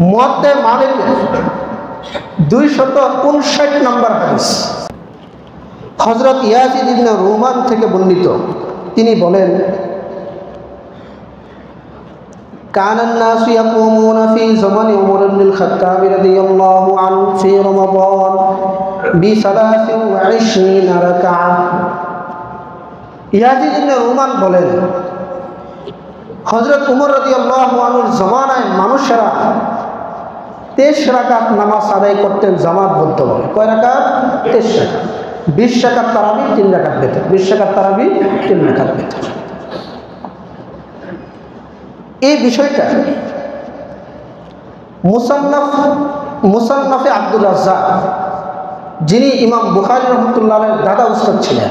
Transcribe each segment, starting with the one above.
মুয়াত্তা মালিকের 259 নম্বর হাদিস হযরত ইয়াজিদ ইবনে রুমান থেকে বর্ণিত। তিনি বলেন, كان الناس يقومون في زمن عمر بن الخطاب رضي الله عنه في رمضان ب23 ركعة। ইয়াজিদ ইবনে রুমান বলেন, হযরত উমর রাদিয়াল্লাহু আনহুর জামানায় মানুষেরা 23 রাকাত নামাজ আদায় করতেন জামাতবদ্ধভাবে। কয় রাকাত? 23 রাকাত। 20 রাকাত তারাবি, 3 রাকাত বেতর। 20 রাকাত তারাবি, 3 রাকাত বেতর। এই বিষয়টা মুসান্নাফে আব্দুর রাজ্জাক, যিনি ইমাম বুখারী রাহমাতুল্লাহ আলাইহির দাদা উস্তাদ ছিলেন,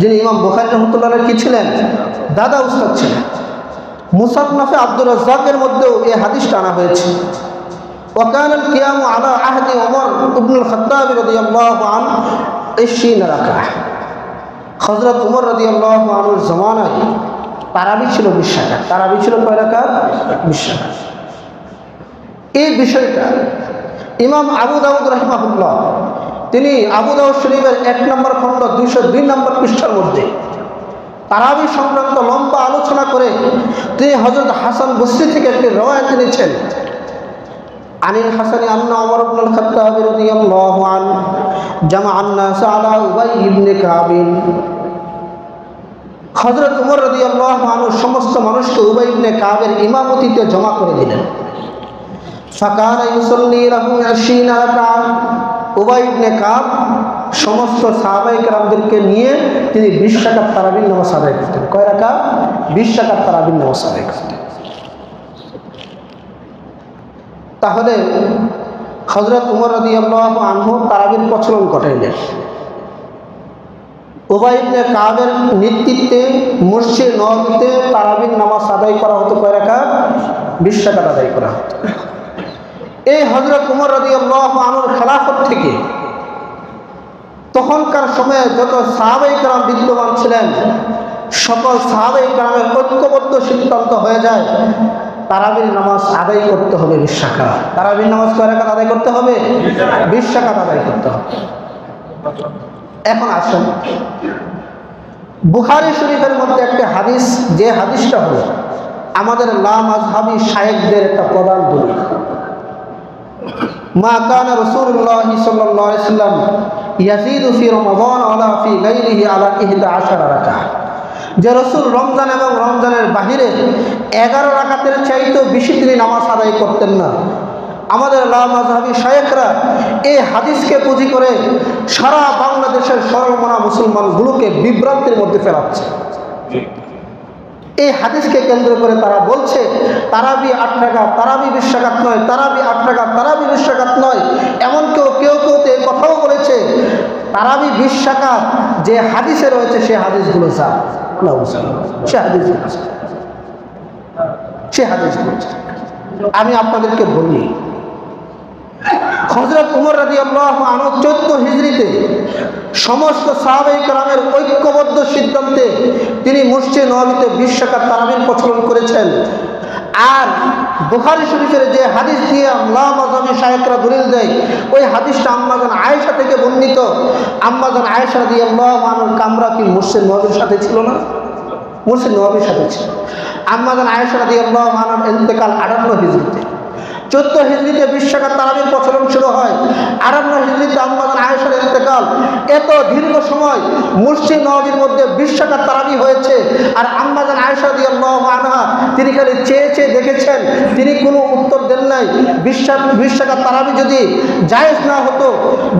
যিনি ইমাম বুখারী রাহমাতুল্লাহ আলাইহির কি ছিলেন? দাদা উস্তাদ ছিলেন। মুসান্নাফে আব্দুর রাজ্জাকের মধ্যেও এই হাদিসটা আনা হয়েছে। وكان القيام على عهد عمر بن الخطاب رضي الله عنه 20 ركعة। হযরত উমর রাদিয়াল্লাহু আনহুর জামানায় তারাবি ছিল 20 রাকাত। তারাবি ছিল কয় রাকাত? 20 রাকাত। এই বিষয়টা ইমাম আবু দাউদ রাহিমাহুল্লাহ, তিনি আবু দাউদ শরীফের 1 নম্বর খণ্ড 202 নম্বর পৃষ্ঠার মধ্যে তারাবি সংক্রান্ত লম্বা আলোচনা করে তিনি হযরত হাসান বসরি থেকে একটি রওয়ায়াত এনেছেন। আনিল হাসানি আন্না ওমর ইবনে আল খাত্তাব রাদিয়াল্লাহু আনহু জামাআন নাস আলা উবাই ইবনে কাব। হযরত উমর রাদিয়াল্লাহু আনহু সমস্ত মানুষকে উবাই ইবনে কাবের ইমামতিতে জমা করে দিলেন। ফাকানা ইউসাল্লি লাহু 20 রাকাত। উবাই ইবনে কাব সমস্ত সাহাবায়ে কেরামদেরকে নিয়ে তিনি 20 রাকাত তারাবির নামাজ আদায় করতেন। কয় রাকাত? 20 রাকাত তারাবির নামাজ আদায় করতেন। তাহলে হযরত উমর রাদিয়াল্লাহু আনহু তারাবির প্রচলন ঘটাইলেন। উবাই ইবনে কাবের নেতৃত্বে মসজিদ নববীতে তারাবির নামাজ আদায় করা হতো। কয় রাকাত? 20 রাকাত আদায় করা হতো। এই হযরত উমর রাদিয়াল্লাহু আনহুর খেলাফত থেকে তখনকার সময়ে যত সাহাবায়ে কেরাম বিদ্যমান ছিলেন, সকল সাহাবায়ে কেরামের ঐক্যবদ্ধ সিদ্ধান্ত হয়ে যায় তারাবির নামাজ আদায় করতে হবে 20 রাকাত। তারাবির নামাজ কয় রাকাত আদায় করতে হবে? 20 রাকাত আদায় করতে হবে। এখন আসুন, বুখারী শরীফের মধ্যে একটা হাদিস, যে হাদিসটা হলো আমাদের লা মাযহাবী শায়েখদের একটা প্রধান দলিল। মা কানা রাসূলুল্লাহ সাল্লাল্লাহু আলাইহি ওয়াসাল্লাম ইয়াজিদু ফি রমাদান ওয়ালা ফি গায়রিহি আলা 11 রাকাত। যে রাসূল রমজান এবং রমজানের বাহিরে 11 রাকাতের চাইতেও বেশি তিনি নামাজ আদায় করতেন না। আমাদের লা মাযহাবী শায়েখরা এই হাদিসকে পুঁজি করে সারা বাংলাদেশের সর্বমনা মুসলমানগুলোকে বিভ্রান্তির মধ্যে ফেলাচ্ছে। এই হাদিসকে কেন্দ্র করে তারা বলছে তারাবি 8 রাকাত, তারাবি 20 রাকাত নয়, তারাবি 8 রাকাত, তারাবি 20 রাকাত নয়। এমন কেউ কেউ তো এই কথাও বলেছে তারাবি 20 রাকাত যে হাদিসে রয়েছে সে হাদিসগুলো যা না, সে হাদিসগুলো আমি আপনাদেরকে বলি। হযরত উমর রাদিয়াল্লাহু আনহু 14 হিজরিতে সমস্ত সাহাবায়ে কেরামের ঐক্যবদ্ধ সিদ্ধান্তে তিনি মসজিদ নববীতে 20 রাকাত তারাবির প্রচলন করেছেন। আর বুখারী শরীফের যে হাদিস দিয়ে লা মাযহাবী শায়েখরা দলিল দেয়, ওই হাদিসটা আম্মাজান আয়েশা থেকে বর্ণিত। আম্মাজান আয়েশা রাদিয়াল্লাহু আনহার কামরা কি মসজিদ নববীর সাথে ছিল না? মসজিদ নববীর সাথে ছিল। আম্মাজান আয়েশা রাদিয়াল্লাহু আনহার ইন্তেকাল 58 হিজরিতে। 14 হিজরিতে 20 রাকাত তারাবির প্রচলন শুরু হয়। 58 হিজরিতে আম্মাজান আয়েশার ইন্তেকাল। এত দীর্ঘ সময় মসজিদ নববীর মধ্যে 20 রাকাত তারাবি হয়েছে। আর আম্মাজান আয়েশা রাদিয়াল্লাহু আনহা তিনি খালি চেয়ে চেয়ে দেখেছেন, তিনি কোনো উত্তর দেন নাই। 20 রাকাত তারাবি যদি জায়েজ না হতো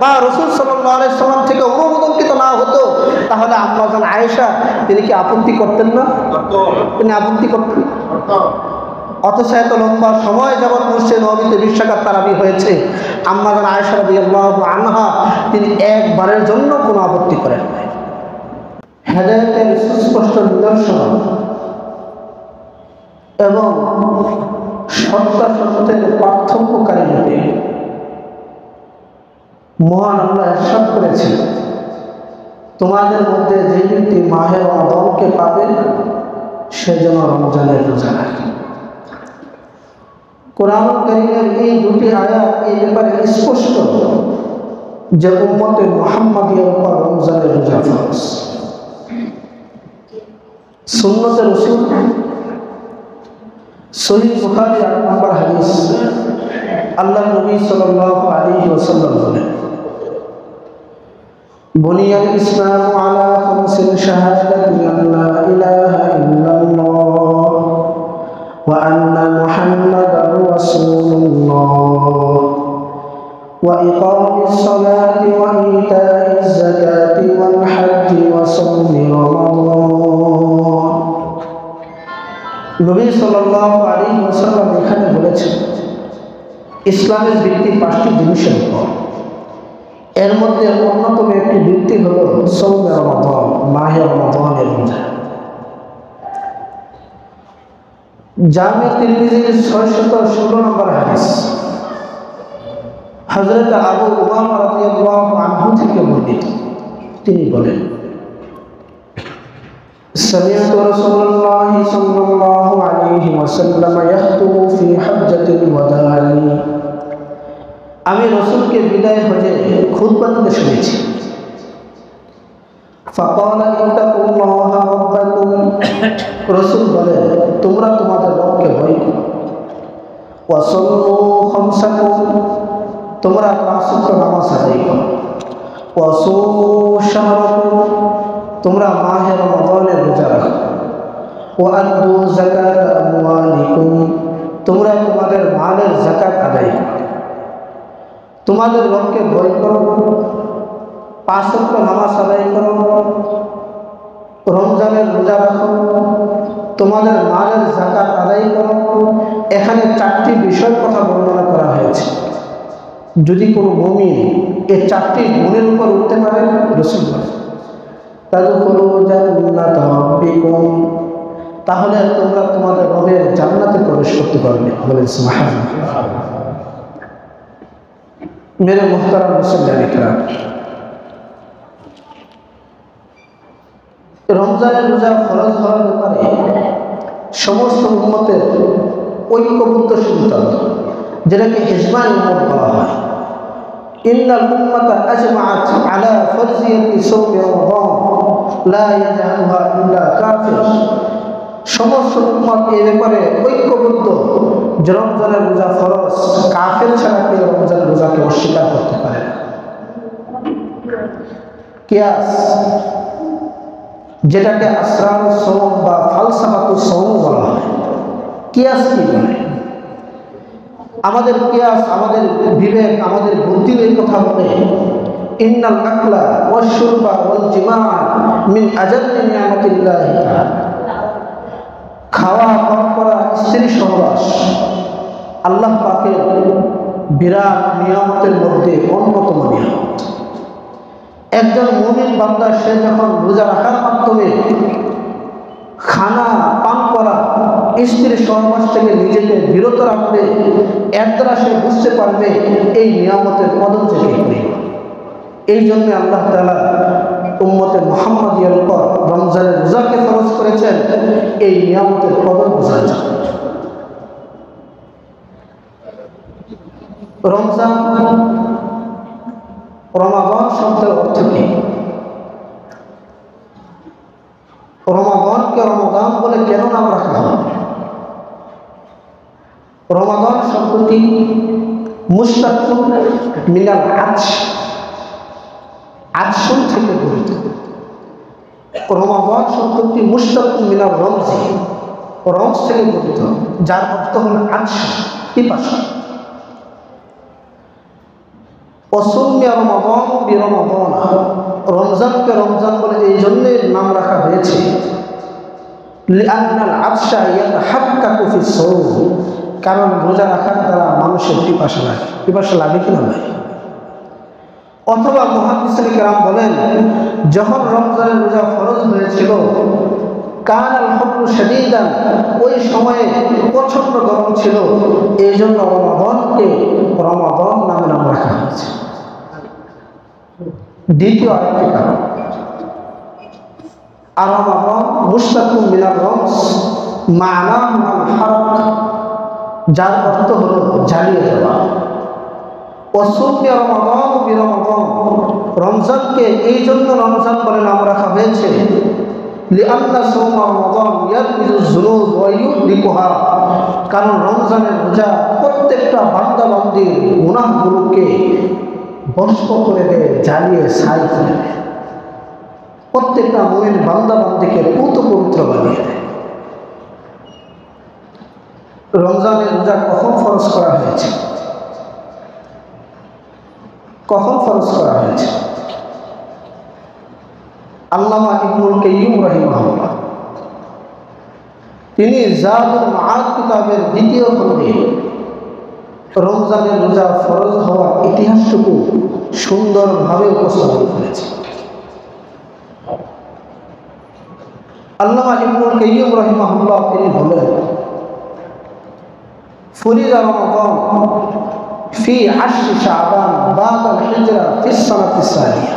বা রাসূল সাল্লাল্লাহু আলাইহি সাল্লাম থেকে অনুমোদনকৃত না হতো, তাহলে আম্মাজান আয়েশা তিনি কি আপত্তি করতেন না? তিনি আপত্তি করতেন। অথচ এত লম্বা সময় যাবৎ মসজিদ নববীতে 20 রাকাত তারাবি হয়েছে, আম্মাজান আয়েশা রাদিয়াল্লাহু আনহা তিনি একবারের জন্য কোনো আপত্তি করেন নাই। হেদায়েতের সুস্পষ্ট নিদর্শন এবং সত্যাসত্যের পার্থক্যকারী রূপে মহান আল্লাহ ইরশাদ করেছেন, তোমাদের মধ্যে যে ব্যক্তি মাহে রমজানকে পাবে সে যেন রমজানের রোজা রাখে। কোরআন কারীমের এই দুটি আয়াত এই ব্যাপারে স্পষ্ট যে উম্মতে মুহাম্মাদিয়ার উপর রমজানের রোজা ফরজ। সুন্নতে রাসূল সহিহ বুখারী ৮ নম্বর হাদিস, আল্লাহ নবী সাল্লাল্লাহু আলাইহি ওয়াসাল্লাম বলেন, বুনিয়াল ইসলামু আলা খামসিন শাহাদাতি আল্লা ইলাহা ইল্লাল্লাহ ওয়া আন্না মুহাম্মাদার রাসূলুল্লাহ ওয়া ইকামিস সালাতি ওয়া ইতাইজ যাকাতি ওয়াল হজ্জি ওয়া সাওমি রমাদান। নবী সাল্লাল্লাহু আলাইহি ওয়াসাল্লাম এখানে বলেছেন ইসলামের ভিত্তি 5টি জিনিসের উপর। এর মধ্যে অন্যতম একটি ভিত্তি হল সাওমে রমাদান, মাহে রমাদানের রোজা। জামি তিরমিজির 616 নম্বর হাদিস, হযরত আবু উমামা রাদিয়াল্লাহু আনহু থেকে বর্ণিত, তিনি বলেন, সামি'তু রাসূলুল্লাহ সাল্লাল্লাহু আলাইহি ওয়াসাল্লাম ইয়াখতুবু ফি হাজ্জাতিল ওয়াদা'i, আমি রাসূলকে বিদায় হজে খুতবা দিতে শুনেছি। ফাকালা ইত্তাকুল্লাহা রাব্বাকুম, রাসূল বলেন, তোমরা তোমাদের রবকে ভয় করো। ওয়া সাল্লু খামসাকুম, তোমরা 5 ওয়াক্ত নামাজ আদায় করো। ওয়া সুমু শাহরাকুম, তোমরা মাহে রমাদানের রোজা রাখো। ওয়া আদু যাকাত আমওয়ালিকুম, তোমরা তোমাদের মালের যাকাত আদায় করো। তোমাদের রবকে ভয় করো, 5 ওয়াক্ত নামাজ আদায় করো, রমজানের রোজা রাখো, তোমাদের মালের যাকাত আদায় করো। এখানে 4টি বিষয়ের কথা বর্ণনা করা হয়েছে। যদি কোনো মুমিন এই 4টি গুণের উপর উঠতে পারে, রাসূল বলেন, তাদখুলু জান্নাতা রাব্বিকুম, তাহলে তোমরা তোমাদের রবের জান্নাতে প্রবেশ করতে পারবে। বলেন সুবহানাল্লাহ। মেরে মুহতারাম মুসলিম কিরাম, রমজানের রোজা ফরজ হওয়ার ব্যাপারে সমস্ত উম্মতের ঐক্যবদ্ধ সিদ্ধান্ত, যেটাকে ইজমাই উম্মত বলা হয়। ইন্নাল উম্মাতা আজমাআত আলা ফরজিয়াতি সাওমি রমাদান লা ইয়াজহালুহা ইল্লা কাফির, সমস্ত উম্মত এই ব্যাপারে ঐক্যবদ্ধ যে রমজানের রোজা ফরজ, কাফের ছাড়া কেউ রমজানের রোজাকে অস্বীকার করতে পারে না। কিয়াস, যেটাকে আসরারুস সাওম বা ফালসাফাতুস সাওম বলা হয়। কিয়াস কি বলে? আমাদের কিয়াস, আমাদের বিবেক, আমাদের বুদ্ধি এই কথা বলে, ইন্নাল আকলা ওয়াশ শুরবা ওয়াল জিমা মিন আজাল্লি নিয়ামাতিল্লাহ, খাওয়া পান করা, স্ত্রী সহবাস আল্লাহ পাকের বিরাট নিয়ামতের মধ্যে অন্যতম নিয়ামত। একজন মুমিন বান্দা সে যখন রোজা রাখার মাধ্যমে খানা পান করা, স্ত্রীর সহবাস থেকে নিজেকে বিরত রাখবে, এর দ্বারা সে বুঝতে পারবে এই নিয়ামতের কদর থেকে করি। এই জন্য আল্লাহ তাআলা উম্মতে মুহাম্মাদিয়ার উপর রমজানের রোজাকে ফরজ করেছেন এই নিয়ামতের কদর বোঝার জন্য। রমজান, রমাদান শব্দের অর্থ কি? রমাদানকে রমাদান বলে কেন নাম রাখা হয়? রমাদান শব্দটি মুশতাকুন মিনাল আতশ, আতশুন থেকে গঠিত। রমাদান শব্দটি মুশতাকুন মিনাল রমজি, রমজ থেকে গঠিত, যার অর্থ হল আতশ, পিপাসা। রমজানকে রমজান বলে এই জন্যে নাম রাখা হয়েছে, কারণ রোজা রাখার দ্বারা মানুষের পিপাসা লাগে। পিপাসা লাগে কিনা লাগে? অথবা মুহাদ্দিসিন কেরাম বলেন, যখন রমজানের রোজা ফরজ হয়েছিল, কানাল হুররু শাদীদান, ওই সময়ে প্রচন্ড গরম ছিল, এই জন্য রমাদানকে রমাদান নামে নাম রাখা হয়েছে। দ্বিতীয় আরেকটি কারণ, আর রমাদান মুশতাকুন মিনার রমজ মা'নাহু আল হারক, যার অর্থ হলো জ্বালিয়ে দেওয়া। ওয়াসুম্মি রমাদান বিরমাদান, রমজানকে এই জন্য রমজান বলে নাম রাখা হয়েছে লিআন্না সাওমা রমাদান ইয়াগফিরু যুনুব ওয়া ইউহলিকুহা, কারণ রমজানের রোজা প্রত্যেকটা বান্দা বান্দির গুনাহগুলোকে ভস্ম করে দেয়, জ্বালিয়ে ছাই করে দেয়, প্রত্যেকটা মুমিন বান্দা বান্দিকে পুত পবিত্র বানিয়ে দেয়। রমজানের রোজা কখন ফরজ করা হয়েছে? কখন ফরজ করা হয়েছে? আল্লামা ইবনুল কাইয়্যিম রাহিমাহুল্লাহ তিনি জাদুল মাআদ কিতাবের দ্বিতীয় খণ্ডে রমজানের রোজা ফরজ হওয়ার ইতিহাসটুকু সুন্দরভাবে উপস্থাপন করেছে। আল্লামা ইবনুল কাইয়্যিম রাহিমাহুল্লাহ তিনি বলেন, ফরিদা রমাদান ফি আশরি শাবান বাদাল হিজরা ফিস সানাতিস সানিয়া,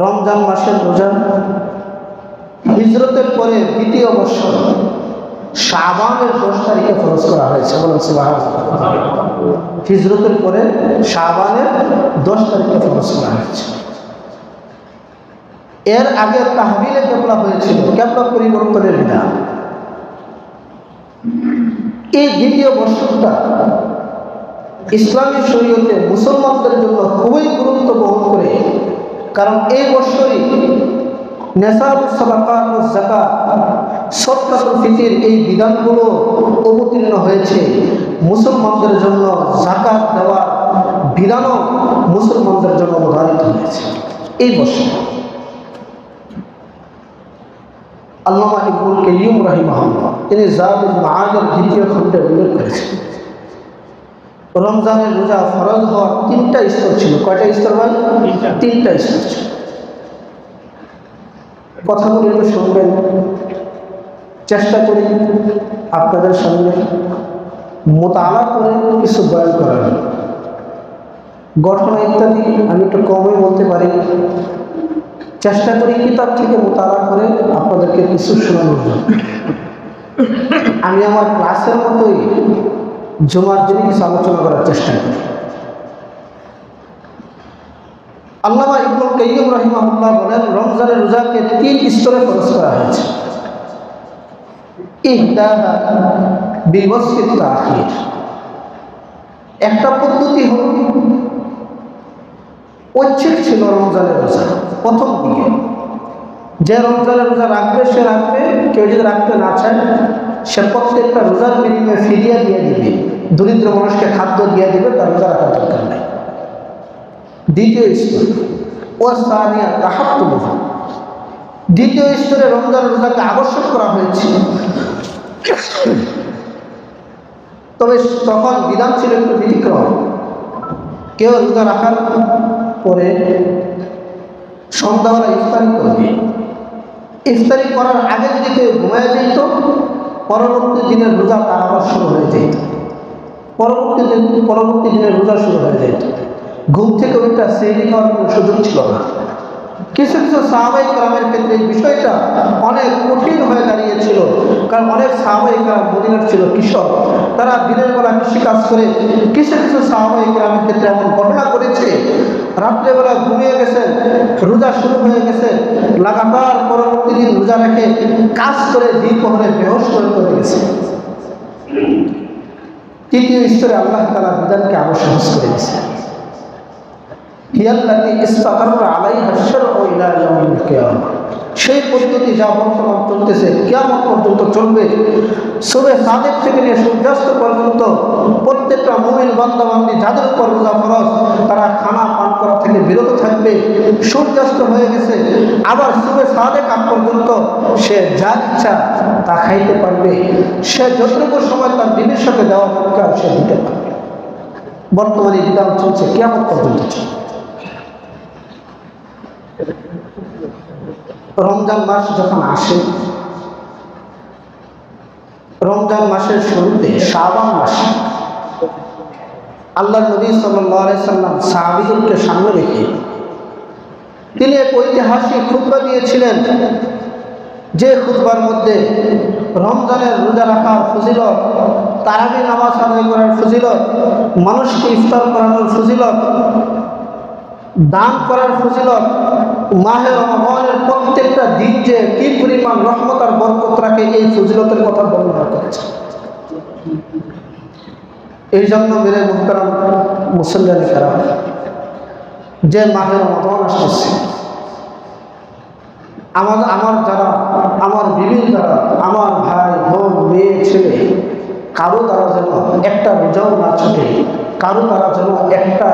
রমজান মাসের রোজা হিজরতের পরে দ্বিতীয় বছর শাবানের 10 তারিখে ফরজ করা হয়েছে। বলেন সুবহানাল্লাহ। হিজরতের পরে শাবানের 10 তারিখে ফরজ করা হয়েছে। এর আগে তাহবিলে কেবলা হয়েছিল, কেবলা পরিবর্তনের বিধান। এই দ্বিতীয় বছরটা ইসলামী শরীয়তে মুসলমানদের জন্য খুবই গুরুত্ব বহন করে, কারণ এই বছরই নেসাবুস সাদাকাত ওয়াজ যাকাত, সদকাতুল ফিতর এই বিধানগুলো অবতীর্ণ হয়েছে। মুসলমানদের জন্য যাকাত দেওয়ার বিধানও মুসলমানদের জন্য অবধারিত হয়েছে এই বছর। আল্লামা ইবনুল কাইয়্যিম রাহিমাহুল্লাহ তিনি জাদুল মাআদের দ্বিতীয় খণ্ডে উল্লেখ করেছেন, রমজানের রোজা ফরজ হওয়ার 3টা স্তর ছিল। কয়টা স্তর ভাই? 3টা স্তর ছিল। কথাগুলো একটু শুনবেন, চেষ্টা করি আপনাদের সামনে মোতালা করে কিছু বয়ান করার। ঘটনা ইত্যাদি আমি একটু কমই বলতে পারি, চেষ্টা করি কিতাব থেকে মোতালা করে আপনাদেরকে কিছু শোনানোর জন্য। আমি আমার ক্লাসের মতোই জুমার দিনে কিছু আলোচনা করার চেষ্টা করি। আল্লামা ইবনুল কাইয়্যিম রাহিমাহুল্লাহ বলেন, রমজানের রোজাকে 3 স্তরে ফরজ করা হয়েছে। ইহদাহা বিওয়াসফিত তাখির, একটা পদ্ধতি হল ঐচ্ছিক ছিল রমজানের রোজা প্রথম দিকে, যে রমজানের রোজা রাখবে সে রাখবে, কেউ যদি রাখতে না চায় সে প্রত্যেকটা রোজার বিনিময়ে ফিদিয়া দিয়ে দিবে, দরিদ্র মানুষকে খাদ্য দিয়ে দিবে, তার রোজা রাখার দরকার নাই। দ্বিতীয় স্তর ওয়াসানিয়া তাহাত্তুমুহ, দ্বিতীয় স্তরে রমজানের রোজাকে আবশ্যক করা হয়েছে, তবে তখন বিধান ছিল একটু ব্যতিক্রম। কেউ রোজা রাখার পরে সন্ধ্যাবেলা ইফতারি করবে, ইফতারি করার আগে যদি কেউ ঘুমায় যেত, পরবর্তী দিনের রোজা তার আবার শুরু হয়ে যেত, পরবর্তী দিনের রোজা শুরু হয়ে যেত। ঘুম থেকে ওইটা সেহরি খাওয়ার কোনো সুযোগ ছিল না। কিছু কিছু সাহাবাই কেরামের ক্ষেত্রে এই বিষয়টা অনেক কঠিন হয়ে দাঁড়িয়েছিল, কারণ অনেক সাহাবাই কেরাম মদিনার ছিল কৃষক, তারা দিনের বেলা কৃষিকাজ করে। কিছু কিছু সাহাবাই কেরামের ক্ষেত্রে এমন ঘটনা করেছে, রাত্রেবেলা ঘুমিয়ে গেছে, রোজা শুরু হয়ে গেছে, লাগাতার পরবর্তী দিন রোজা রেখে কাজ করে দ্বিপহরে বেহোশ করে গেছে। তৃতীয় স্তরে আল্লাহ তাআলা বিধানকে আরো সহজ করে দিয়েছে। সেই পদ্ধতি যা বর্তমান চলতেছে কিয়ামত পর্যন্ত চলবে। সবে সাদেক থেকে নিয়ে সূর্যাস্ত পর্যন্ত প্রত্যেকটা মুমিন বান্দা বান্দি যাদের উপর রোজা ফরজ, তারা খানা পান করা থেকে বিরত থাকবে। সূর্যাস্ত হয়ে গেছে, আবার সবে সাদেক আগ পর্যন্ত সে যা ইচ্ছা তা খাইতে পারবে। সে যতটুকু সময় তার দিনের সাথে দেওয়া দরকার সে দিতে পারবে। বর্তমানে বিধান চলছে কিয়ামত পর্যন্ত চলবে। রমজান মাস যখন আসে, রমজান মাসের শুরুতে শাবান মাসে আল্লাহ নবী সাল্লাল্লাহু আলাইহি সাল্লাম সাহাবীদেরকে সামনে রেখে তিনি এক ঐতিহাসিক খুতবা দিয়েছিলেন, যে খুতবার মধ্যে রমজানের রোজা রাখার ফজিলত, তারাবি নামাজ আদায় করার ফজিলত, মানুষকে ইফতার করানোর ফজিলত, দান করার ফজিলত, মাহে রমজানের প্রত্যেকটা দিন যে কি পরিমাণ রহমত আর বরকত রাখে এই ফজিলতের কথা বর্ণনা করেছে। এই জন্য মেরে মুহতারাম মুসলমান খেরা যে মাহে রমজান আসতেছে, আমার যারা, আমার বিবির যারা, আমার ভাই বোন মেয়ে ছেলে, কারো দ্বারা যেন একটা রোজাও না ছুটে, কারো দ্বারা যেন একটা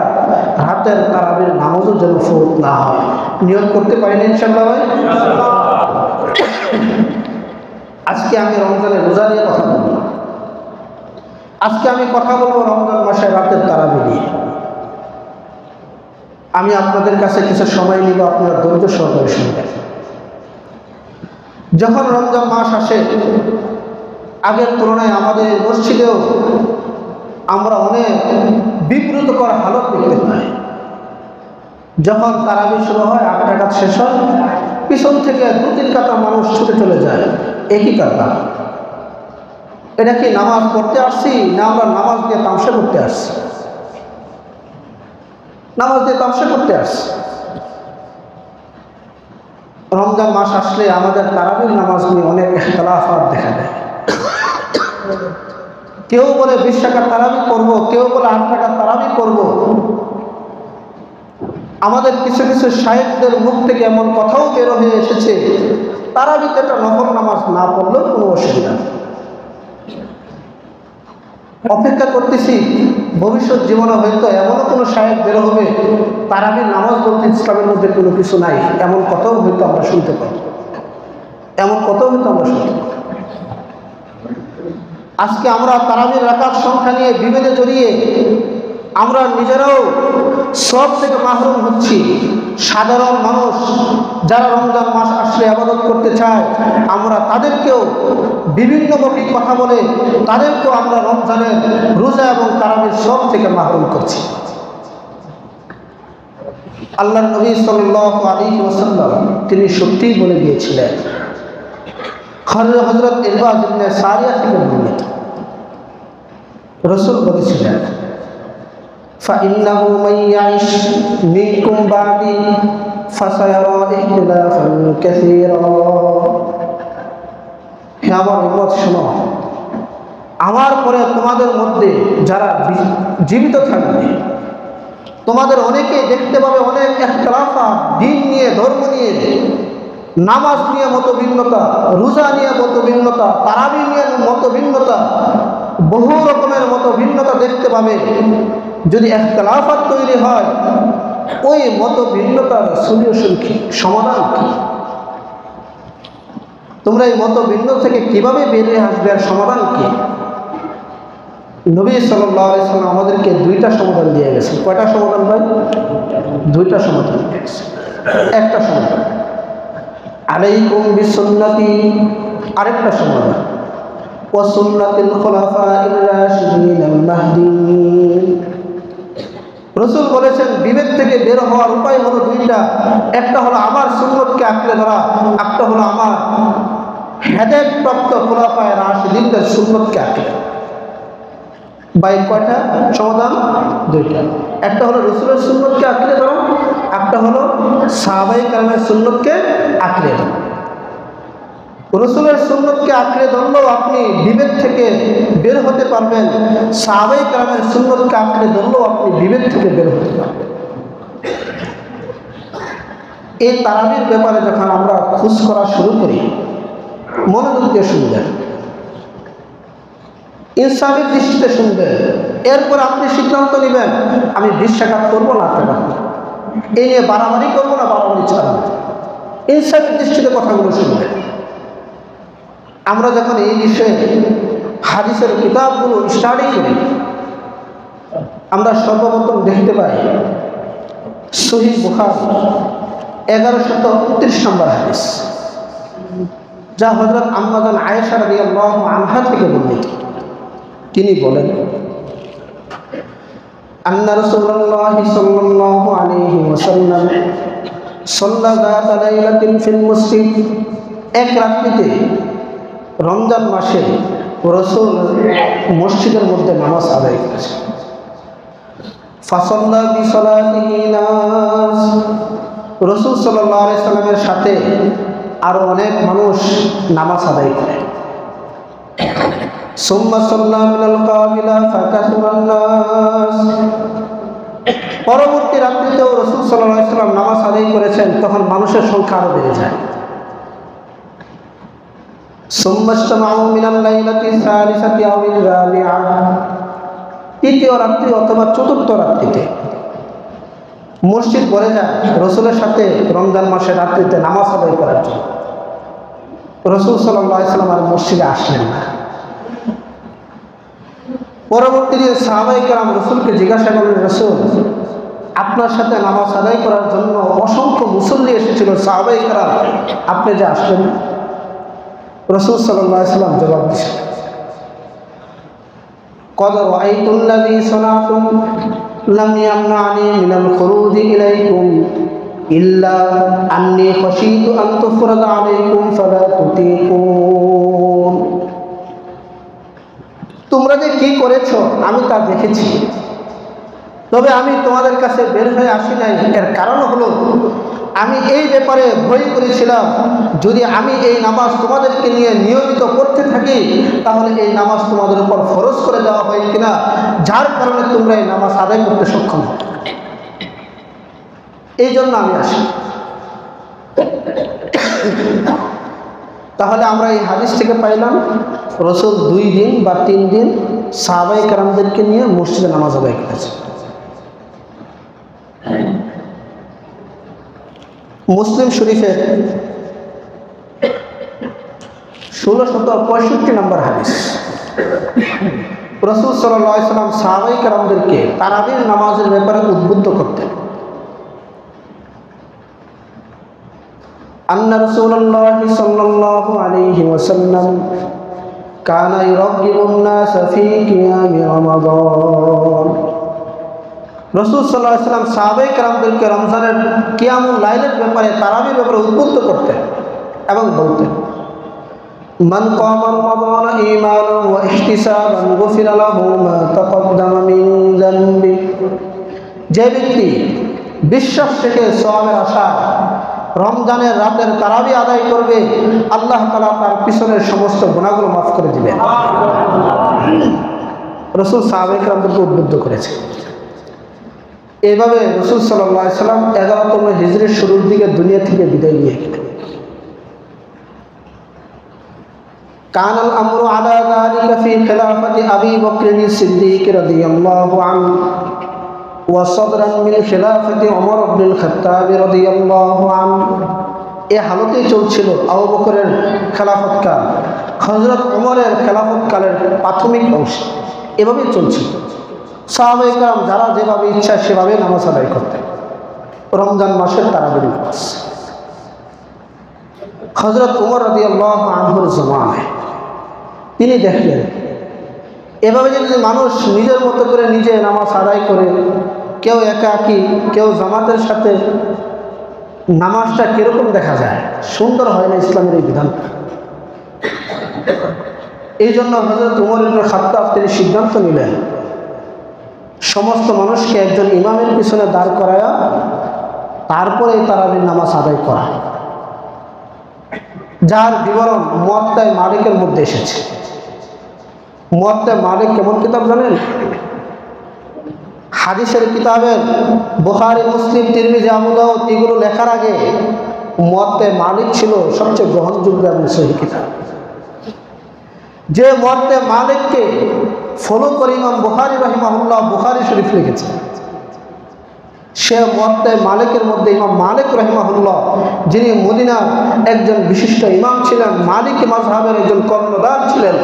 রাতের তারাবির নামাজও যেন ফৌত না হয়। নিয়ত করতে পারি না ইনশাআল্লাহ ভাই? আজকে আমি রমজানের রোজা নিয়ে কথা বলবো। আজকে আমি কথা বলবো রমজান মাসে রাতের তারাবি নিয়ে। আমি আপনাদের কাছে কিছু সময় নিব, আপনারা ধৈর্য সহকারে শুনবেন। যখন রমজান মাস আসে, আগের তুলনায় আমাদের মসজিদেও আমরা অনেক বিব্রতকর হালত দেখতে পাই। যখন তারাবি শুরু হয়, 8 রাকাত শেষ হয়, পিছন থেকে 2-3 কাতা মানুষ ছুটে চলে যায়। একই কাতা। এটা কি নামাজ পড়তে আসছি, না আমরা নামাজ দিয়ে তামসা করতে আসছি? নামাজ দিয়ে তামসা করতে আসছি। রমজান মাস আসলে আমাদের তারাবির নামাজ নিয়ে অনেক ইখতিলাফাত দেখা দেয়। কেউ বলে 20 রাকাত তারাবি করব, কেউ বলে 8 রাকাত তারাবি করব। আমাদের কিছু কিছু শায়েখদের মুখ থেকে এমন কথাও বের হয়ে এসেছে, তারাবিতে একটা নফল নামাজ না পড়লেও কোনো অসুবিধা নেই। অপেক্ষা করতেছি ভবিষ্যৎ জীবনে হয়তো এমনও কোনো শায়েখ বের হবে, তারাবির নামাজ বলতে ইসলামের মধ্যে কোনো কিছু নাই, এমন কথাও হয়তো আমরা শুনতে পাই। এমন কথাও হয়তো আমরা শুনতে পাই। আজকে আমরা তারাবির রাকাত সংখ্যা নিয়ে বিভেদে জড়িয়ে আমরা নিজেরাও সব থেকে মাহরুম হচ্ছি। সাধারণ মানুষ যারা রমজান মাস আসলে ইবাদত করতে চায়, আমরা তাদেরকেও বিভিন্নমুখী কথা বলে তাদেরকেও আমরা রমজানের রোজা এবং তারাবির সব থেকে মাহরুম করছি। আল্লাহর নবী সাল্লাল্লাহু আলাইহি ওয়াসাল্লাম তিনি সত্যিই বলে গিয়েছিলেন, হযরত ইরবাদ ইবনে সারিয়া থেকে বর্ণিত, রাসূল বলেছিলেন, فإنه من يعش منكم بعدي فسيرى اختلافا كثيرا। হে আমার উম্মত শোনো, আমার পরে তোমাদের মধ্যে যারা জীবিত থাকবে, তোমাদের অনেকে দেখতে পাবে অনেক ইখতিলাফাত, দিন নিয়ে, ধর্ম নিয়ে, নামাজ নিয়ে মত ভিন্নতা, রোজা নিয়ে মত ভিন্নতা, তারাবি নিয়ে মত ভিন্নতা, বহু রকমের মত ভিন্নতা দেখতে পাবে। যদি ইখতিলাফাত তৈরি হয়, ওই মত ভিন্নতার সলিউশন কি, সমাধান কি? তোমরা এই মত ভিন্ন থেকে কিভাবে বেরিয়ে আসবে, আর সমাধান কি? নবী সাল্লাল্লাহু আলাইহি ওয়াসাল্লাম আমাদেরকে 2টা সমাধান দিয়ে গেছে। কয়টা সমাধান ভাই? 2টা সমাধান দিয়ে গেছে। একটা সমাধান আলাইকুম বিসুন্নতি, আরেকটা সমাধান ওয়া সুন্নাতিল খুলাফাইর রাশিদিনিল মাহদিয়িন। রাসূল বলেছেন বিভেদ থেকে বের হওয়ার উপায় হলো 2টা। একটা হলো আমার সুন্নতকে আঁকড়ে ধরা, একটা হলো আমার হেদায়েতপ্রাপ্ত খুলাফায়ে রাশিদিনদের সুন্নতকে আঁকড়ে। ভাই কয়টা সমাধান? 2টা। একটা হলো রাসূলের সুন্নতকে আঁকড়ে ধরা, একটা হলো সাহাবায়ে কেরামের সুন্নতকে আঁকড়ে ধরা। রাসূলের সুন্নতকে আঁকড়ে ধরলেও আপনি বিভেদ থেকে বের হতে পারবেন, সাহাবায়ে কেরামের সুন্নতকে আঁকড়ে ধরলেও আপনি বিভেদ থেকে বের হতে পারবেন। এই তারাবির ব্যাপারে যখন আমরা খোঁজ করা শুরু করি, মনোযোগ দিয়ে শুনবেন, ইনসাফের দৃষ্টিতে শুনবেন, এরপর আপনি সিদ্ধান্ত নেবেন আমি 20 রাকাত করবো না 8 রাকাত, এই নিয়ে বাড়াবাড়ি করবো না বাড়াবাড়ি ছাড়বো। ইনসাফের দৃষ্টিতে কথাগুলো শুনবেন। আমরা যখন এই বিষয়ে হাদিসের কিতাবগুলো স্টাডি করি, আমরা সর্বপ্রথম দেখতে পাই সহিহ বুখারী 1129 নম্বর হাদিস, যা হযরত আম্মা জান আয়েশা রাদিয়াল্লাহু আনহা থেকে বর্ণিত। তিনি বলেন, আন্না রাসূলুল্লাহ সাল্লাল্লাহু আলাইহি ওয়াসাল্লাম সাল্লা যাতা লাইলাতিন ফিল মসজিদ। এক রাত্রিতে রমজান মাসে রাসূল মসজিদের মধ্যে নামাজ আদায় করেছেন। ফাসাল্লা বিসালাতিহি নাস, রাসূল সাল্লাল্লাহু আলাইহি সাল্লামের সাথে আরো অনেক মানুষ নামাজ আদায় করে। সুম্মা সাল্লা মিনাল কাবিলা ফাকাসুরান নাস, পরবর্তী রাত্রিতেও রাসূল সাল্লাল্লাহু আলাইহি সাল্লাম নামাজ আদায় করেছেন, তখন মানুষের সংখ্যা আরো বেড়ে যায়। সুম্মা ইজতামাউ মিনাল লাইলাতি সালিসাতি আও রাবিআ, তৃতীয় রাত্রি অথবা চতুর্থ রাত্রিতে মসজিদ ভরে যায় রাসূলের সাথে রমজান মাসের রাত্রিতে নামাজ আদায় করার জন্য। রাসূল সাল্লাল্লাহু আলাইহি সাল্লাম আর মসজিদে আসলেন না। পরবর্তীতে সাহাবায়ে কেরাম রাসূলকে জিজ্ঞাসা করলেন, রাসূল, আপনার সাথে নামাজ আদায় করার জন্য অসংখ্য মুসল্লি এসেছিল, সাহাবায়ে কেরাম, আপনি যে আসলেন না? রাসূল সাল্লাল্লাহু আলাইহি সাল্লাম জবাব দিয়েছেন, قد رأيت الذي صنعتم لم يمنعني من الخروج إليكم إلا أني خشيت أن تفرض عليكم فلا تطيقون। তোমরা যে কি করেছো আমি তা দেখেছি, তবে আমি তোমাদের কাছে বের হয়ে আসি নাই। এর কারণ হলো আমি এই ব্যাপারে ভয় করেছিলাম, যদি আমি এই নামাজ তোমাদেরকে নিয়ে নিয়মিত করতে থাকি তাহলে এই নামাজ তোমাদের উপর ফরজ করে দেওয়া হয় কিনা, যার কারণে তোমরা এই নামাজ আদায় করতে সক্ষম হবে। এই জন্য আমি আসি। তাহলে আমরা এই হাদিস থেকে পাইলাম রাসূল 2 দিন বা 3 দিন সাহাবায়ে কেরামদেরকে নিয়ে মসজিদে নামাজ আদায় করেছে। মুসলিম শরীফের 1665 নম্বর হাদিস, রাসূল সাল্লাল্লাহু আলাইহি সাল্লাম সাহাবায়ে কেরামদেরকে তারাবির নামাজের ব্যাপারে উদ্বুদ্ধ করতেন। আন্না রাসূলুল্লাহ সাল্লাল্লাহু আলাইহি ওয়াসাল্লাম কানা ইরাগিবুন নাস ফি কিয়ামি রমাদান, রাসূল সাল্লাল্লাহু আলাইহি ওয়াসাল্লাম সাহাবায়ে কেরামদেরকে রমজানের কিয়ামুল লাইলের ব্যাপারে তারাবির ব্যাপারে উদ্বুদ্ধ করতেন এবং বলতেন, মান কামা রমাদান ঈমানান ওয়া ইহতিসাবান গুফিরা লাহু মা তাকদ্দামা মিন যানবি, যে ব্যক্তি বিশ্বাস থেকে সওয়াবের আশা রমজানের রাতের তারাবি আদায় করবে, আল্লাহ তাআলা তার পিছনের সমস্ত গুনাহগুলো মাফ করে দিবেন। রাসূল সাহাবায়ে কেরামদেরকে উদ্বুদ্ধ করেছেন। এইভাবে রাসূল সাল্লাল্লাহু আলাইহি সাল্লাম 11তম হিজরির শুরুর দিকে দুনিয়া থেকে বিদায় নিয়ে গেলেন। কানাল আমরু আলা যালিকা ফি খিলাফাতি আবী বকর সিদ্দিক রাদিয়াল্লাহু আনহু ওয়া সাদরান মিন খিলাফাতি ওমর ইবনুল খাত্তাব রাদিয়াল্লাহু আনহু, এই হালতেই চলছিল আবু বকরের খেলাফতকাল, হযরত ওমরের খেলাফতকালের প্রাথমিক অংশ। এভাবেই চলছিল। সাহাবায়ে কেরাম যারা যেভাবে ইচ্ছা সেভাবে নামাজ আদায় করতেন। রমজান মাসের তারাবির নামাজ হযরত ওমর রাদিয়াল্লাহু আনহুর জামানায় তিনি দেখলেন, এভাবে যদি মানুষ নিজের মতো করে নিজে নামাজ আদায় করে, কেউ একাকী কেউ জামাতের সাথে, নামাজটা কিরকম দেখা যায়, সুন্দর হয় না ইসলামের এই বিধান। এই জন্য হযরত ওমর ইবনে খাত্তাব তিনি সিদ্ধান্ত নিলেন সমস্ত মানুষকে একজন ইমামের পিছনে দাঁড় করায়া তারপরে তারাবির নামাজ আদায় করা, যার বিবরণ মুয়াত্তা মালিকের মধ্যে এসেছে। মুয়াত্তা মালিক কেমন কিতাব জানেন? হাদিসের কিতাবের বুখারী, মুসলিম, তিরমিজি, আবু দাউদ এগুলো লেখার আগে মুয়াত্তা মালিক ছিল সবচেয়ে গ্রহণযোগ্য এবং সহিহ কিতাব। যে মুয়াত্তা মালিককে ফলো করে ইমাম বুখারী রাহিমাহুল্লাহ বুখারী শরীফ লিখেছেন, সে মুয়াত্তা মালিকের মধ্যে ইমাম মালিক রাহিমাহুল্লাহ, যিনি মদিনার একজন বিশিষ্ট ইমাম ছিলেন, মালিকি মাযহাবের একজন কর্ণধার ছিলেন,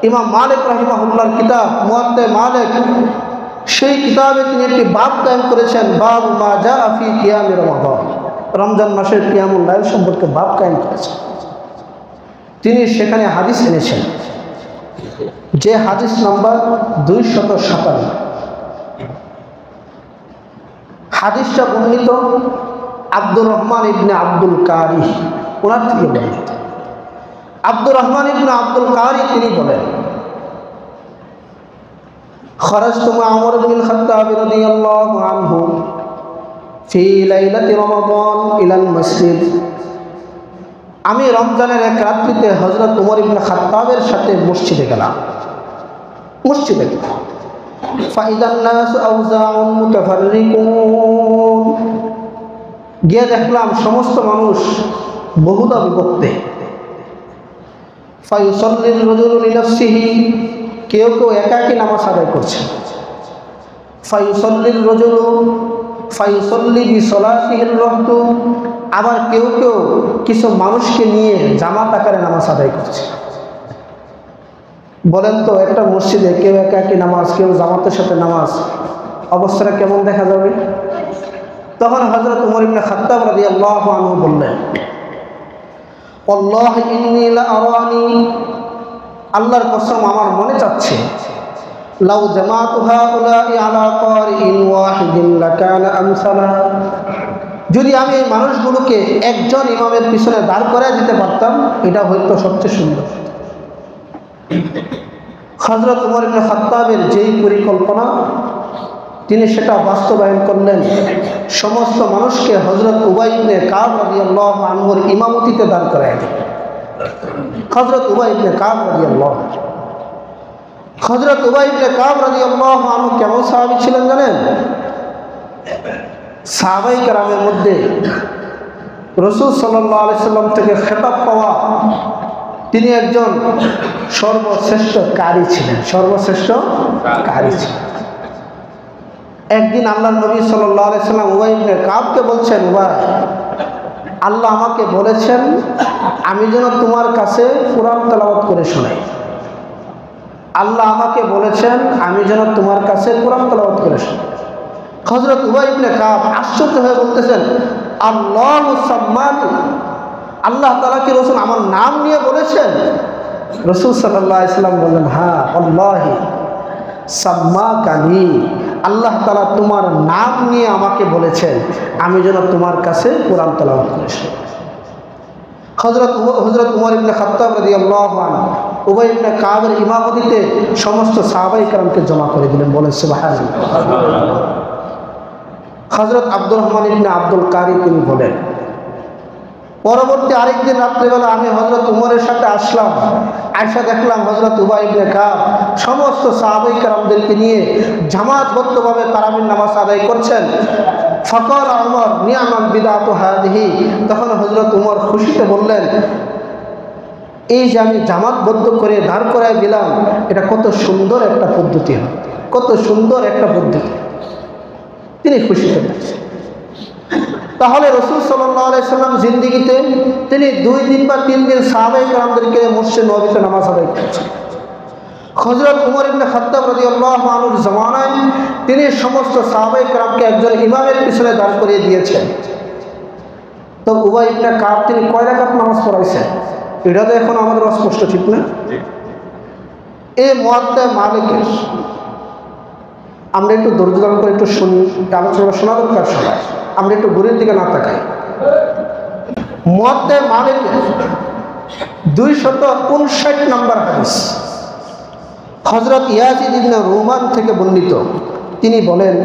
ইমাম মালিক রাহিমাহুল্লাহর কিতাব মুয়াত্তা মালিক, সেই কিতাবে তিনি একটি বাব কায়েম করেছেন, বাব মা জাআ ফি কিয়ামি রমাদান, রমজান মাসের কিয়ামুল লাইল সম্পর্কে বাব কায়েম করেছেন। তিনি সেখানে হাদিস এনেছেন, যে হাদিস নাম্বার 257। হাদিসটা বর্ণিত আব্দুর রহমান ইবনে আব্দুল কারি, ওনার থেকে বর্ণিত। আব্দুর রহমান ইবনে আব্দুল কারি তিনি বলেন, খারাজতু মা ওমর ইবনুল খাত্তাব রাদিয়াল্লাহু আনহু ফি লাইলাতি রমাদান ইলাল মসজিদ। আমি রমজানের এক রাত্রিতে হযরত ওমর ইবনে খাত্তাবের সাথে মসজিদে গেলাম। ফাইদান নাস আওজাউন মুতাফাররিকুন, গিয়ে দেখলাম সমস্ত মানুষ বহুদা বিভক্ত। ফায়ুসাল্লির রাজুলু লিনাফসিহি, কেউ কেউ একাকী নামাজ আদায় করছে। ফায়ুসাল্লির রাজুলু ফায়ুসাল্লি বিসলাতিহির রাহতু, আবার কেউ কেউ কিছু মানুষকে নিয়ে জামাত আকারে নামাজ আদায় করছে। বলেন তো, একটা মসজিদে কেউ একাকী নামাজ, কেউ জামাতের সাথে নামাজ, অবস্থাটা কেমন দেখা যাবে? তখন হযরত ওমর ইবনে খাত্তাব রাদিয়াল্লাহু আনহু বললেন, ওয়াল্লাহি ইন্নী লা আরানি, আল্লাহর কসম আমার মনে চাচ্ছে, লাউ জামাতু হাউলাই আলা কারিইন ওয়াহিদিন লাকানা আমসালা, যদি আমি এই মানুষগুলোকে একজন ইমামের পিছনে দাঁড় করায় দিতে পারতাম, এটা হয়তো সবচেয়ে সুন্দর। হযরত ওমর ইবনে খাত্তাবের যেই পরিকল্পনা, তিনি সেটা বাস্তবায়ন করলেন। সমস্ত মানুষকে হযরত উবাই ইবনে কাব রাদিয়াল্লাহু আনহুর ইমামতিতে দাঁড় করায় দিলেন। হযরত উবাই ইবনে কাব রাদিয়াল্লাহু, হযরত উবাই ইবনে কাব রাদিয়াল্লাহু আনহু কেমন সাহাবী ছিলেন জানেন? সাহাবায়ে কেরামের মধ্যে রাসূল সাল্লাল্লাহু আলাইহি সাল্লাম থেকে খেতাব পাওয়া তিনি একজন সর্বশ্রেষ্ঠ কারি ছিলেন, সর্বশ্রেষ্ঠ কারি ছিলেন। একদিন আল্লাহর নবী সাল্লাল্লাহু আলাইহি সাল্লাম উবাই ইবনে কাবকে বলছেন, উবাই, আল্লাহ আমাকে বলেছেন আমি যেন তোমার কাছে কুরআন তেলাওয়াত করে শোনাই। আল্লাহ আমাকে বলেছেন আমি যেন তোমার কাছে কুরআন তেলাওয়াত করে শোনাই। হযরত উবাই ইবনে কাব আশ্চর্য হয়ে বলতেছেন, আল্লাহু সাম্মানি, আল্লাহ তাআলা কি রাসূল আমার নাম নিয়ে বলেছেন? রাসূল সাল্লাল্লাহু আলাইহি সাল্লাম বললেন, হ্যাঁ, আল্লাহি সাম্মাকানি, আল্লাহ তাআলা তোমার নাম নিয়ে আমাকে বলেছেন আমি যেন তোমার কাছে কোরআন তেলাওয়াত করি। হযরত ওমর ইবনে খাত্তাব রাদিয়াল্লাহু আনহু উবাই ইবনে কাবের ইমামতিতে সমস্ত সাহাবায়ে কেরামকে জমা করে দিলেন। বলেন সুবহানাল্লাহ। হযরত আব্দুর রহমান ইবনে আব্দুল কারি তিনি বলেন, পরবর্তী আরেকদিন রাত্রিবেলা আমি হযরত উমরের সাথে আসলাম, আয়েশা দেখলাম হযরত উবাই ইবনে কাব সমস্ত সাহাবায়ে কেরামদেরকে নিয়ে জামাতবদ্ধভাবে তারাবির নামাজ আদায় করছেন। ফাকাল উমর নি'মাল বিদআতু হাদিহি, তখন হযরত উমর খুশিতে বললেন, এই যে আমি জামাতবদ্ধ করে দাঁড় করায় দিলাম, এটা কত সুন্দর একটা পদ্ধতি, কত সুন্দর একটা পদ্ধতি। তিনি খুশিতে বলছেন। তাহলে রাসূল সাল্লাল্লাহু আলাইহি সাল্লাম জিন্দেগিতে তিনি 2 দিন বা 3 দিন সাহাবায়ে কেরামদেরকে মসজিদ নববীতে নামাজ আদায় করেছেন। হযরত ওমর ইবনে খাত্তাব রাদিয়াল্লাহু আনহুর জামানায় তিনি সমস্ত সাহাবায়ে কেরামকে একজন ইমামের পিছনে দাঁড় করিয়ে দিয়েছেন। তো উবাই ইবনে কাব তিনি কয় রাকাত নামাজ পড়াইছেন, এটা তো এখন আমাদের অস্পষ্ট, ঠিক না? এই মুয়াত্তা মালিকের আমরা একটু ধৈর্য ধারণ করে একটু শুনি, আলোচনা শোনা দরকার সবাই, আমরা একটু ঘুরের দিকে না তাকাই। মুয়াত্তা মালিকের 259 নম্বর হাদিস হযরত ইয়াজিদ ইবনে রুমান থেকে বর্ণিত। তিনি বলেন,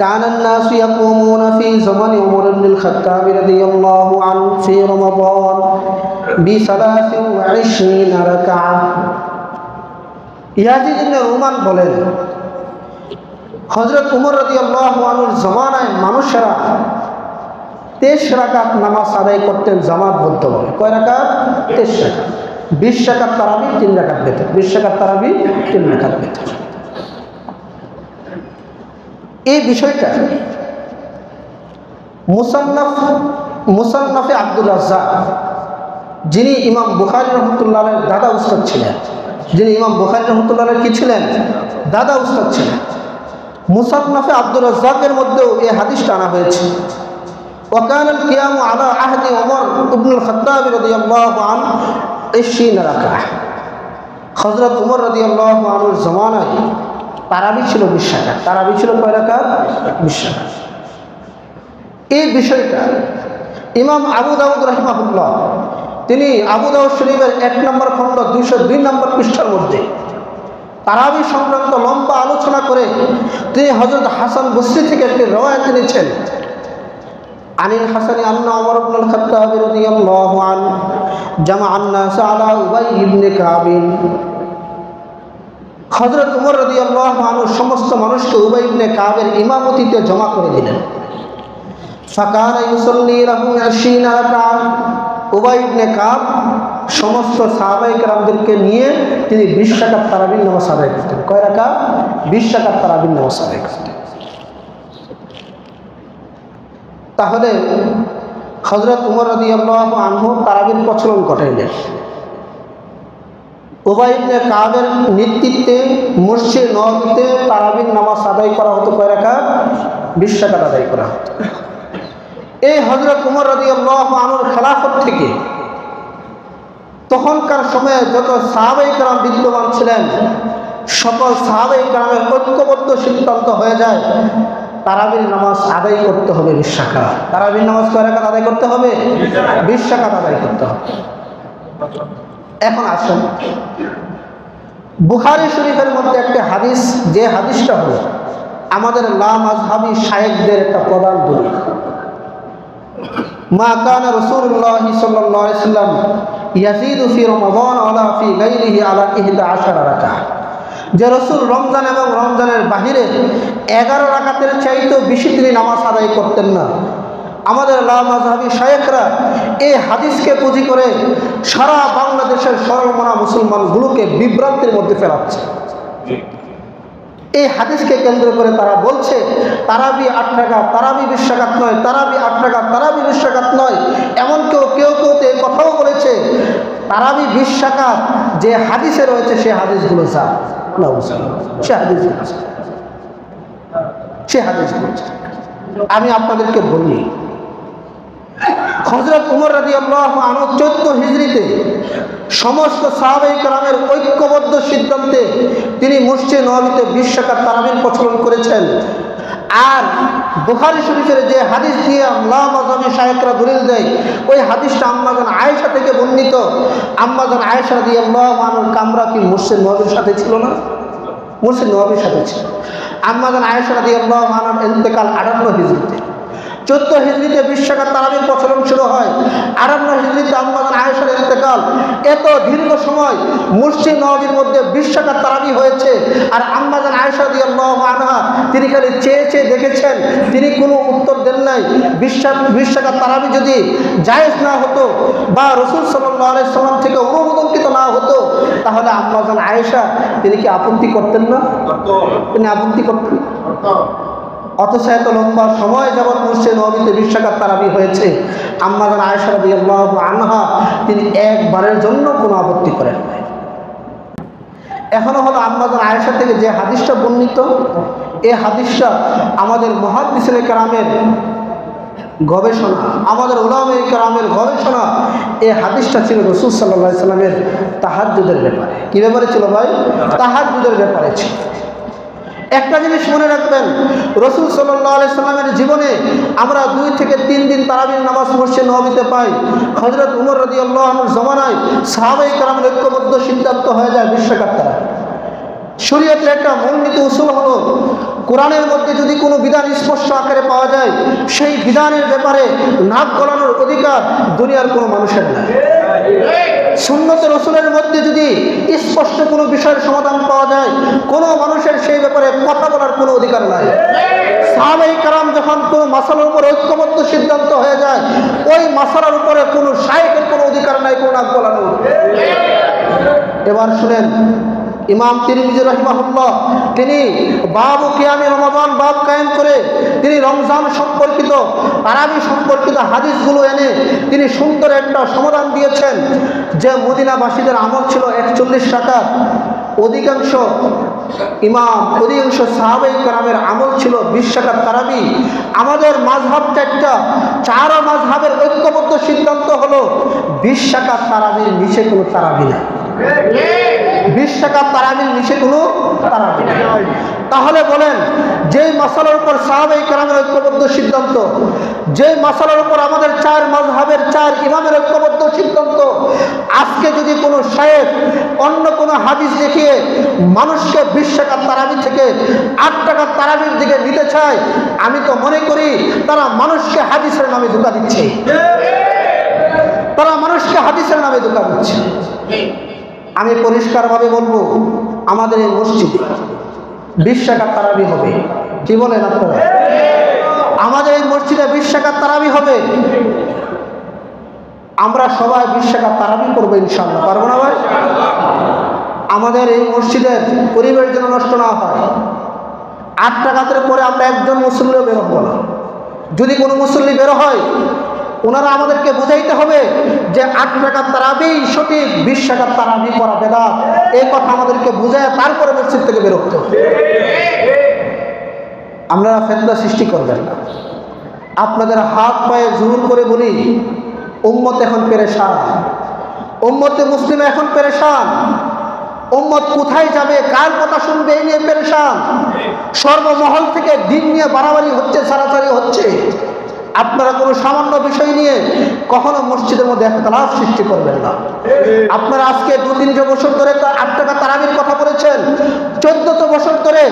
কানান নাসু ইয়াকুমুনা ফি জামানি উমর ইবনুল খাত্তাব রাদিয়াল্লাহু আনহু ফি রমাদান বি23 রাকাআহ। ইয়াজিদ ইবনে রুমান বলেন, হযরত উমর রাদিয়াল্লাহু আনহুর জামানায় মানুষেরা 23 রাকাত নামাজ আদায় করতেন জামাতবদ্ধভাবে। কয় রাকাত? 23 রাকাত। 20 রাকাত তারাবি, 3 রাকাত বেতর। 20 রাকাত তারাবি, 3 রাকাত বেতর। এই বিষয়টা মুসান্নাফে আব্দুর রাজ্জাক, যিনি ইমাম বুখারী রাহমাতুল্লাহর দাদা উস্তাদ ছিলেন, যিনি ইমাম বুখারী রাহমাতুল্লাহর কি ছিলেন? দাদা উস্তাদ ছিলেন। মুসান্নাফে আব্দুর রাজ্জাকের মধ্যেও এই হাদিসটা আনা হয়েছে। ওয়াকান আল কিয়ামু আলা আহদি ওমর ইবনুল খাত্তাব রাদিয়াল্লাহু আনহু 20 রাকাহ। হযরত ওমর রাদিয়াল্লাহু আনহুর জামানায় তারাবি ছিল 20 রাকাত। তারাবি ছিল কয় রাকাত? 20 রাকাত। এই বিষয়টা ইমাম আবু দাউদ রাহিমাহুল্লাহ তিনি আবু দাউদ শরীফের 1 নম্বর খণ্ড 202 নম্বর পৃষ্ঠার মধ্যে তারাবি সংক্রান্ত লম্বা আলোচনা করে তিনি হযরত হাসান বসরি থেকে একটি রওয়ায়াত এনেছেন। আনিল হাসানি আন্না ওমর ইবনে আল খাত্তাব রাদিয়াল্লাহু আনহু জামাআন নাস আলা উবাই ইবনে কাব। হযরত ওমর রাদিয়াল্লাহু আনহু সমস্ত মানুষকে উবাই ইবনে কাবের ইমামতিতে জমা করে দিলেন। ফাকানা ইউসাল্লি লাহুম 20 রাকাত। উবাই ইবনে কাব সমস্ত সাহাবায়ে কেরামদেরকে নিয়ে তিনি 20 রাকাত তারাবির নামাজ আদায় করতেন। কয় রাকাত? 20 রাকাত তারাবির নামাজ আদায় করতেন। তাহলে হযরত ওমর রাদিয়াল্লাহু আনহু তারাবির প্রচলন ঘটাইলেন। উবাই ইবনে কাবের নেতৃত্বে মসজিদ নববীতে তারাবির নামাজ আদায় করা হতো। কয় রাকাত? 20 রাকাত আদায় করা হতো। এই হযরত ওমর রাদিয়াল্লাহু আনহুর খেলাফত থেকে তখনকার সময়ে যত সাহাবায়ে কেরাম বিদ্যমান ছিলেন সকল সাহাবায়ে কেরামের ঐক্যবদ্ধ সিদ্ধান্ত হয়ে যায় তারাবির নামাজ আদায় করতে হবে 20 রাকাত। তারাবির নামাজ কয় রাকাত আদায় করতে হবে? 20 রাকাত আদায় করতে হবে। এখন আসুন বুখারী শরীফের মধ্যে একটা হাদিস, যে হাদিসটা হলো আমাদের লা মাযহাবী শায়েখদের একটা প্রধান দলিল। মা কানা রাসূলুল্লাহ সাল্লাল্লাহু আলাইহি ওয়াসাল্লাম ইয়াজিদু ফি রমাদান ওয়ালা ফি গায়রিহি আলা 11 রাকাত। যে রাসূল রমজান এবং রমজানের বাহিরে 11 রাকাতের চাইতেও বেশি তিনি নামাজ আদায় করতেন না। আমাদের লা মাযহাবী শায়েখরা এই হাদিসকে পুঁজি করে সারা বাংলাদেশের সরলমনা মুসলমানগুলোকে বিভ্রান্তির মধ্যে ফেলাচ্ছে। এই হাদিসকে কেন্দ্র করে তারা বলছে তারাবি 8 রাকাত, তারাবি 20 রাকাত নয়, তারাবি 8 রাকাত, তারাবি 20 রাকাত নয়। এমন কেউ কেউ এই কথাও বলেছে তারাবি 20 রাকাত যে হাদিসে রয়েছে সে হাদিসগুলো যা না সে হাদিসগুলো আমি আপনাদেরকে বলি। হযরত ওমর রাদিয়াল্লাহু আনহু 14 হিজরিতে সমস্ত সাহাবায়ে কেরামের ঐক্যবদ্ধ সিদ্ধান্তে তিনি মসজিদ নববীতে 20 রাকাত তারাবির প্রচলন করেছেন। আর বুখারী শরীফের যে হাদিস দিয়ে লা মাযহাবী শায়েখরা দলিল দেয় ওই হাদিসটা আম্মাজান আয়েশা থেকে বর্ণিত। আম্মাজান আয়েশা রাদিয়াল্লাহু আনহার কামরা কি মসজিদ নববীর সাথে ছিল না? মসজিদ নববীর সাথে ছিল। আম্মাজান আয়েশা রাদিয়াল্লাহু আনহার ইন্তেকাল 58 হিজরিতে। 14 হিজরিতে 20 রাকাত তারাবির প্রচলন শুরু হয়। 58 হিজরিতে আম্মাজান আয়েশার ইন্তেকাল। এত দীর্ঘ সময় মসজিদ নববীর মধ্যে 20 রাকাত তারাবি হয়েছে। আর আম্মাজান আয়েশা রাদিয়াল্লাহু আনহা তিনি খালি চেয়ে চেয়ে দেখেছেন, তিনি কোনো উত্তর দেন নাই। 20 রাকাত তারাবি যদি জায়েজ না হতো বা রাসূল সাল্লাল্লাহু আলাইহি সাল্লাম থেকে অনুমোদনকৃত না হতো তাহলে আম্মাজান আয়েশা তিনি কি আপত্তি করতেন না? তিনি আপত্তি করতেন। অথচ এত লম্বা সময় যাবৎ মসজিদ নববীতে 20 রাকাত তারাবি হয়েছে, আম্মাজান আয়েশা রাদিয়াল্লাহু আনহা তিনি একবারের জন্য কোনো আপত্তি করেন নাই। এখনো হলো আম্মাজান আয়েশা থেকে যে হাদিসটা বর্ণিত, এই হাদিসটা আমাদের মুহাদ্দিসিনে কেরামের গবেষণা, আমাদের উলামায়ে কেরামের গবেষণা। এই হাদিসটা ছিল রাসূল সাল্লাল্লাহু আলাইহি সাল্লামের তাহাজ্জুদের ব্যাপারে। কি ব্যাপারে ছিল ভাই? তাহাজ্জুদের ব্যাপারে ছিল। একটা জিনিস মনে রাখবেন, রাসূল সাল্লাল্লাহু আলাইহি সাল্লামের জীবনে আমরা 2 থেকে 3 দিন তারাবির নামাজ মসজিদ নববীতে পাই। হযরত ওমর রাদিয়াল্লাহু আনহুর জামানায় সাহাবায়ে কেরামের ঐক্যবদ্ধ সিদ্ধান্ত হয়ে যায় 20 রাকাত তারাবি। শরীয়তের একটা মূলনীতি উসুল হলো কোরআনের মধ্যে যদি কোনো বিধান স্পষ্ট আকারে পাওয়া যায় সেই বিধানের ব্যাপারে নাক গলানোর অধিকার দুনিয়ার কোনো মানুষের নাই। সুন্নতে রাসূলের মধ্যে যদি স্পষ্ট কোনো বিষয়ের সমাধান পাওয়া যায় কোনো মানুষের সেই ব্যাপারে কথা বলার কোনো অধিকার নাই। সাহাবায়ে কেরাম যখন কোনো মাসালার উপর ঐক্যবদ্ধ সিদ্ধান্ত হয়ে যায় ওই মাসালার উপরে কোনো শায়েখের কোনো অধিকার নাই কোনো নাক গলানোর। এবার শুনেন, ইমাম তিরমিজি রাহিমাহুল্লাহ তিনি বাবু কিয়ামে রমাদান বাব কায়েম করে তিনি রমজান সম্পর্কিত তারাবি সম্পর্কিত হাদিসগুলো এনে তিনি সুন্দর একটা সমাধান দিয়েছেন যে মদিনাবাসীদের আমল ছিল 41 রাকাত, অধিকাংশ সাহাবায়ে কেরামের আমল ছিল 20 রাকাত তারাবি। আমাদের মাযহাবটা একটা, 4 মাযহাবের ঐক্যবদ্ধ সিদ্ধান্ত হলো 20 রাকাত তারাবির নিচে কোনো তারাবি নাই। 20 টাকার তারাবির নিচে কোনো তারাবি নেই। তাহলে বলেন, যেই মাসালার উপর সাহাবায়ে কেরামের ঐক্যবদ্ধ সিদ্ধান্ত, যেই মাসালার উপর আমাদের 4 মাযহাবের 4 ইমামের ঐক্যবদ্ধ সিদ্ধান্ত, আজকে যদি কোনো শায়েখ অন্য কোনো হাদিস দেখিয়ে মানুষকে 20 টাকার তারাবি থেকে 8 টাকার তারাবির দিকে নিতে চায়, আমি তো মনে করি তারা মানুষকে হাদিসের নামে ধোঁকা দিচ্ছে। তারা মানুষকে হাদিসের নামে ধোঁকা দিচ্ছে। আমি পরিষ্কারভাবে বলবো, আমাদের এই মসজিদে 20 টাকার তারাবি হবে। কি বলেন আপনারা? আমাদের এই মসজিদে 20 টাকার তারাবি হবে। আমরা সবাই 20 টাকার তারাবি করবো ইনশাআল্লাহ। পারবো না ভাই? আমাদের এই মসজিদের পরিবেশ যেন নষ্ট না হয়। 8 টাকাতের পরে আমরা একজন মুসল্লিও বের হবো না। যদি কোনো মুসল্লি বের হয়, ওনারা আমাদেরকে বুঝাইতে হবে যে 8 টাকার তারাবি সঠিক, 20 টাকার তারাবি করা বেদাত। এই কথা আমাদেরকে বুঝায় তারপরে মসজিদ থেকে বের হতে হবে। আপনারা ফিতনা সৃষ্টি করবেন না। আপনাদের হাত পায়ে জোর করে বলি, উম্মত এখন পেরেশান, উম্মতে মুসলিম এখন পেরেশান। উম্মত কোথায় যাবে, কার কথা শুনবে, এই নিয়ে পেরেশান। সর্বমহল থেকে দিন নিয়ে বাড়াবাড়ি হচ্ছে, ছাড়াছাড়ি হচ্ছে। আপনারা কোনো সামান্য বিষয় নিয়ে কখনো মসজিদের মধ্যে ইখতিলাফ সৃষ্টি করবেন না। আপনারা আজকে 2-3 বছর ধরে 8 টাকা তারাবির কথা বলেছেন। 14 বছর ধরে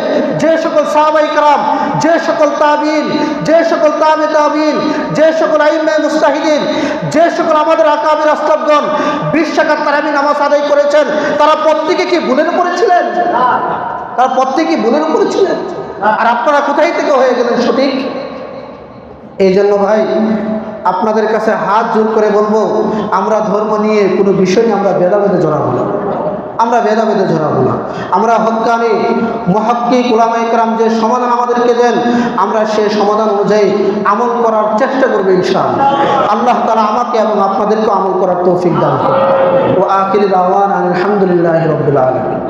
যে সকল সাহাবায়ে কেরাম, যে সকল তাবিঈন, যে সকল তাবে তাবিঈন, যে সকল আইম্মায়ে মুজতাহিদিন, যে সকল আমাদের আকাবির আসলাফগণ 20 টাকার তারাবি নামাজ আদায় করেছেন, তারা প্রত্যেকে কি ভুলের উপরে ছিলেন? তারা প্রত্যেকে ভুলের উপরে ছিলেন। আর আপনারা কোথায় থেকে হয়ে গেলেন সঠিক? এই জন্য ভাই, আপনাদের কাছে হাত জোর করে বলবো, আমরা ধর্ম নিয়ে কোনো বিষয় নিয়ে আমরা ভেদাভেদে জড়াবো না। আমরা ভেদাভেদে জড়াবো না। আমরা হক্কানি মুহাক্কিক উলামায়ে কেরাম যে সমাধান আমাদেরকে দেন, আমরা সেই সমাধান অনুযায়ী আমল করার চেষ্টা করবো ইনশাআল্লাহ। আল্লাহ তাআলা আমাকে এবং আপনাদেরকে আমল করার তৌফিক দান করুন। ওয়া আখিরু দাওয়ানা আলহামদুলিল্লাহি রাব্বিল আলামিন।